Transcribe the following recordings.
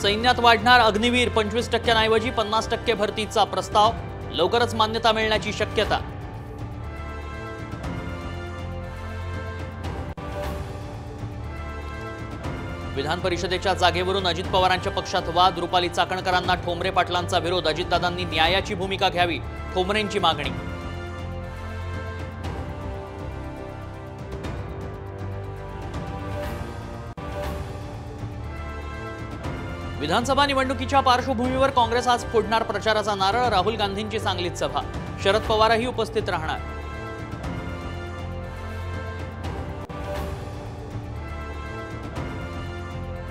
सैन्यात वाढणार अग्निवीर 25% ऐवजी 50% भरतीचा प्रस्ताव, लवकरच मान्यता मिळण्याची शक्यता। विधान परिषदेच्या जागेवरून अजित पवारांच्या पक्षात वाद, रुपाली चाकणकरांना ठोंबरे पाटलांचा विरोध, अजितदादांनी न्यायाची भूमिका घ्यावी, ठोंबरेंची मागणी। विधानसभा निवडणुकीच्या पार्श्वभूमीवर काँग्रेस आज फोडणार प्रचाराचा नारळ, राहुल गांधींची सांगलीत सभा, शरद पवारही उपस्थित राहणार।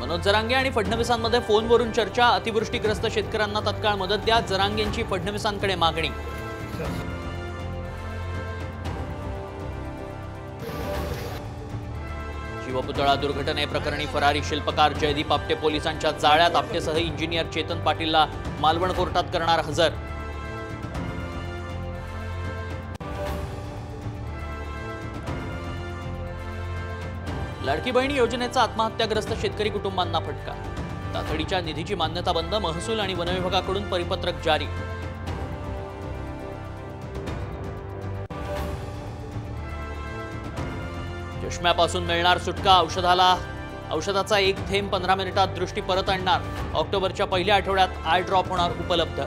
मनोज जरांगे आणि फडणवीसांमध्ये फोनवरून चर्चा, अतिवृष्टीग्रस्त शेतकऱ्यांना तत्काळ मदत द्या, जरांगेंची फडणवीसांकडे मागणी। शिवपुतळा दुर्घटनेप्रकरणी फरारी शिल्पकार जयदीप आपटे पोलिसांच्या जाळ्यात, आपटेसह इंजिनियर चेतन पाटीलला मालवण कोर्टात करणार हजर। लाडकी बहीण योजनेचा आत्महत्याग्रस्त शेतकरी कुटुंबांना फटका, तातडीच्या निधीची मान्यता बंद, महसूल आणि वन विभागाकडून परिपत्रक जारी। चष्म्यापासून मिळणार सुटका, औषधाचा एक थेंब 15 मिनिटात दृष्टी परत आणणार, ऑक्टोबरच्या पहिल्या आठवड्यात आय ड्रॉप होणार उपलब्ध।